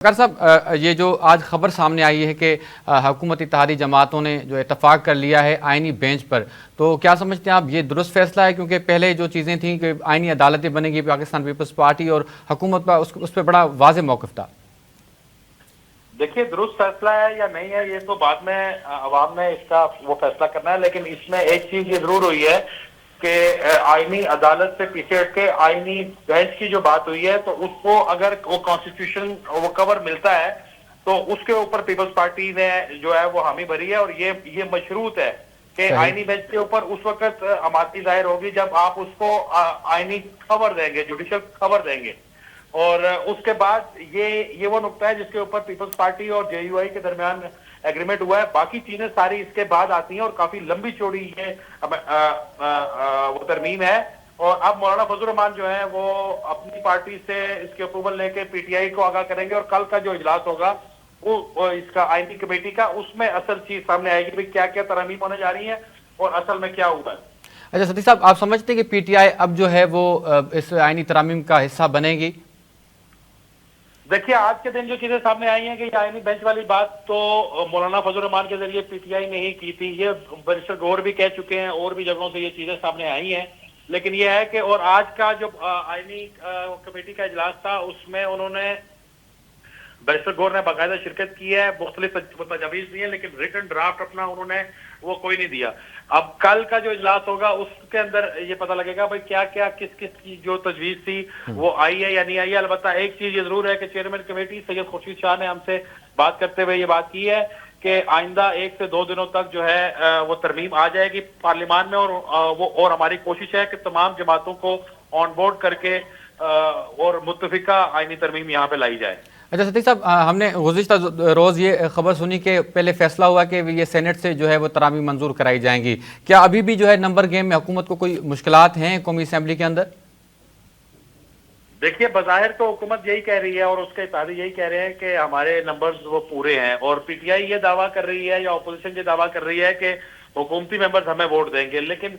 Doctor صاحب یہ جو آج خبر سامنے آئی ہے کہ حکومت اتحادی جماعتوں نے جو اتفاق کر لیا ہے آئینی بینچ پر، تو کیا سمجھتے ہیں آپ یہ درست فیصلہ ہے؟ کیونکہ پہلے جو چیزیں تھیں کہ آئینی عدالتیں بنے گی پاکستان پیپلز پارٹی اور حکومت پر اس پہ بڑا واضح موقف تھا۔ دیکھیے درست فیصلہ ہے یا نہیں ہے یہ تو بعد میں عوام نے اس کا وہ فیصلہ کرنا ہے، لیکن اس میں ایک چیز یہ ضرور ہوئی ہے کہ آئینی عدالت سے پیچھے ہٹ کے آئینی بینچ کی جو بات ہوئی ہے تو اس کو اگر وہ کانسٹیٹیوشن وہ کور ملتا ہے تو اس کے اوپر پیپلز پارٹی نے جو ہے وہ حامی بھری ہے، اور یہ مشروط ہے کہ آئینی بینچ کے اوپر اس وقت آمادگی ظاہر ہوگی جب آپ اس کو آئینی خبر دیں گے، جوڈیشل خبر دیں گے۔ اور اس کے بعد یہ وہ نقطہ ہے جس کے اوپر پیپلز پارٹی اور جے یو آئی کے درمیان ایگریمنٹ ہوا ہے۔ باقی چیزیں ساری اس کے بعد آتی ہیں اور کافی لمبی چوڑی یہ وہ ترمیم ہے، اور اب مولانا فضل الرحمان جو ہے وہ اپنی پارٹی سے اس کے اپروول لے کے پی ٹی آئی کو آگاہ کریں گے، اور کل کا جو اجلاس ہوگا وہ اس کا آئینی کمیٹی کا، اس میں اصل چیز سامنے آئے گی کہ کیا کیا ترامیم ہونے جا رہی ہیں اور اصل میں کیا ہوا ہے۔ اچھا ستی صاحب، آپ سمجھتے ہیں کہ پی ٹی آئی اب جو ہے وہ اس آئینی ترامیم کا حصہ بنے گی؟ دیکھیے آج کے دن جو چیزیں سامنے آئی ہیں کہ یہ آئینی بینچ والی بات تو مولانا فضل الرحمان کے ذریعے پی ٹی آئی نے ہی کی تھی، یہ بیرسٹر گور بھی کہہ چکے ہیں اور بھی جگہوں سے یہ چیزیں سامنے آئی ہیں، لیکن یہ ہے کہ اور آج کا جو آئینی کمیٹی کا اجلاس تھا اس میں انہوں نے بیرسٹر گور نے باقاعدہ شرکت کی ہے، مختلف تجاویز دی ہیں، لیکن ریٹن ڈرافٹ اپنا انہوں نے وہ کوئی نہیں دیا۔ اب کل کا جو اجلاس ہوگا اس کے اندر یہ پتہ لگے گا بھائی کیا کیا کس کی جو تجویز تھی وہ آئی ہے یا نہیں آئی ہے۔ البتہ ایک چیز یہ ضرور ہے کہ چیئرمین کمیٹی سید خورشید شاہ نے ہم سے بات کرتے ہوئے یہ بات کی ہے کہ آئندہ 1 سے 2 دنوں تک جو ہے وہ ترمیم آ جائے گی پارلیمان میں، اور ہماری کوشش ہے کہ تمام جماعتوں کو آن بورڈ کر کے اور متفقہ آئینی ترمیم یہاں پہ لائی جائے۔ اچھا ستی صاحب، ہم نے گزشتہ روز یہ خبر سنی کہ پہلے فیصلہ ہوا کہ یہ سینٹ سے جو ہے وہ ترامیم منظور کرائی جائیں گی، کیا ابھی بھی جو ہے نمبر گیم میں حکومت کو کوئی مشکلات ہیں قومی اسمبلی کے اندر؟ دیکھیے بظاہر تو حکومت یہی کہہ رہی ہے اور اس کے اتحادی یہی کہہ رہے ہیں کہ ہمارے نمبرز وہ پورے ہیں، اور پی ٹی آئی یہ دعویٰ کر رہی ہے یا اپوزیشن یہ دعویٰ کر رہی ہے کہ حکومتی ممبرز ہمیں ووٹ دیں گے، لیکن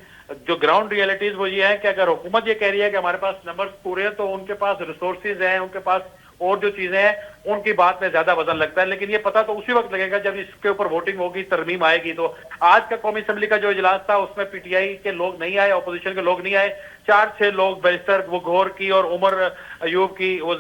جو گراؤنڈ ریئلٹیز وہ یہ ہے کہ اگر حکومت یہ کہہ رہی ہے کہ ہمارے پاس نمبرز پورے ہیں تو ان کے پاس ریسورسز ہیں، ان کے پاس اور جو چیزیں ہیں ان کی بات میں زیادہ وزن لگتا ہے، لیکن یہ پتہ تو اسی وقت لگے گا جب اس کے اوپر ووٹنگ ہوگی، ترمیم آئے گی۔ تو آج کا قومی اسمبلی کا جو اجلاس تھا اس میں پی ٹی آئی کے لوگ نہیں آئے، اپوزیشن کے لوگ نہیں آئے، 4-6 لوگ بیرسٹر وہ گور کی اور عمر ایوب کی وہ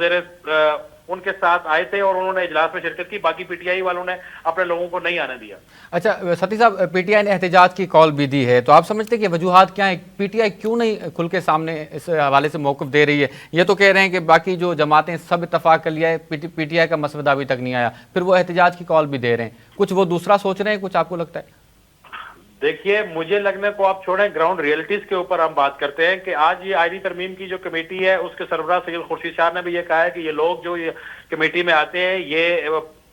ان کے ساتھ آئے تھے اور انہوں نے اجلاس میں شرکت کی، باقی پی ٹی آئی والوں نے اپنے لوگوں کو نہیں آنے دیا۔ اچھا ستی صاحب، پی ٹی آئی نے احتجاج کی کال بھی دی ہے، تو آپ سمجھتے ہیں کہ وجوہات کیا ہیں؟ پی ٹی آئی کیوں نہیں کھل کے سامنے اس حوالے سے موقف دے رہی ہے؟ یہ تو کہہ رہے ہیں کہ باقی جو جماعتیں سب اتفاق کر لیا ہے، پی ٹی آئی کا مسودہ ابھی تک نہیں آیا، پھر وہ احتجاج کی کال بھی دے رہے ہیں، کچھ وہ دوسرا سوچ رہے ہیں، کچھ آپ کو لگتا ہے؟ دیکھیے مجھے لگنے کو آپ چھوڑیں، گراؤنڈ ریئلٹیز کے اوپر ہم بات کرتے ہیں کہ آج یہ آئینی ترمیم کی جو کمیٹی ہے اس کے سربراہ سید خورشید شاہ نے بھی یہ کہا ہے کہ یہ لوگ جو یہ کمیٹی میں آتے ہیں یہ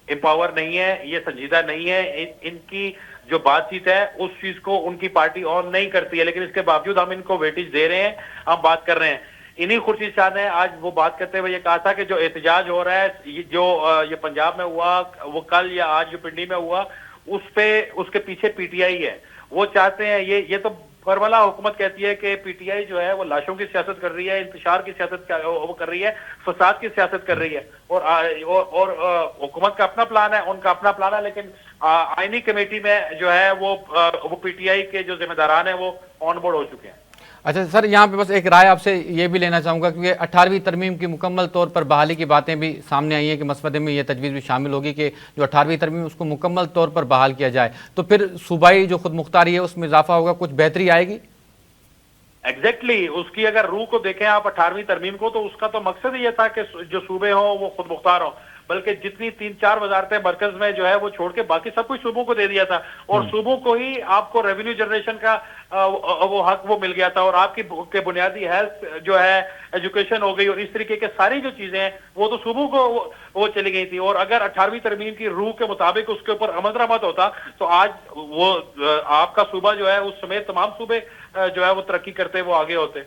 امپاور نہیں ہے، یہ سنجیدہ نہیں ہے، ان کی جو بات چیت ہے اس چیز کو ان کی پارٹی آن نہیں کرتی ہے، لیکن اس کے باوجود ہم ان کو ویٹیج دے رہے ہیں، ہم بات کر رہے ہیں۔ انہی خورشید شاہ نے آج وہ بات کرتے ہوئے یہ کہا تھا کہ جو احتجاج ہو رہا ہے جو یہ پنجاب میں ہوا، وہ کل یا آج جو پنڈی میں ہوا، اس کے پیچھے پی ٹی آئی ہے۔ وہ چاہتے ہیں یہ تو برملا حکومت کہتی ہے کہ پی ٹی آئی جو ہے وہ لاشوں کی سیاست کر رہی ہے، انتشار کی سیاست وہ کر رہی ہے، فساد کی سیاست کر رہی ہے، اور حکومت کا اپنا پلان ہے، ان کا اپنا پلان ہے، لیکن آئینی کمیٹی میں جو ہے وہ پی ٹی آئی کے جو ذمہ داران ہیں وہ آن بورڈ ہو چکے ہیں۔ اچھا سر، یہاں پہ بس ایک رائے آپ سے یہ بھی لینا چاہوں گا، کیونکہ 18ویں ترمیم کی مکمل طور پر بحالی کی باتیں بھی سامنے آئی ہیں کہ مسودے میں یہ تجویز بھی شامل ہوگی کہ جو 18ویں ترمیم اس کو مکمل طور پر بحال کیا جائے، تو پھر صوبائی جو خود مختاری ہے اس میں اضافہ ہوگا، کچھ بہتری آئے گی؟ ایگزیکٹلی اس کی اگر روح کو دیکھیں آپ 18ویں ترمیم کو، تو اس کا تو مقصد یہ تھا کہ جو صوبے ہوں وہ خود مختار ہوں، بلکہ جتنی 3-4 وزارتیں مرکز میں جو ہے وہ چھوڑ کے باقی سب کچھ صوبوں کو دے دیا تھا، اور صوبوں کو ہی آپ کو ریونیو جنریشن کا وہ حق وہ مل گیا تھا، اور آپ کی بنیادی ہیلتھ جو ہے ایجوکیشن ہو گئی، اور اس طریقے کے ساری جو چیزیں ہیں وہ تو صوبوں کو وہ چلی گئی تھی۔ اور اگر 18ویں ترمیم کی روح کے مطابق اس کے اوپر عمل درآمد ہوتا تو آج وہ آپ کا صوبہ جو ہے اس سمیت تمام صوبے جو ہے وہ ترقی کرتے وہ آگے ہوتے۔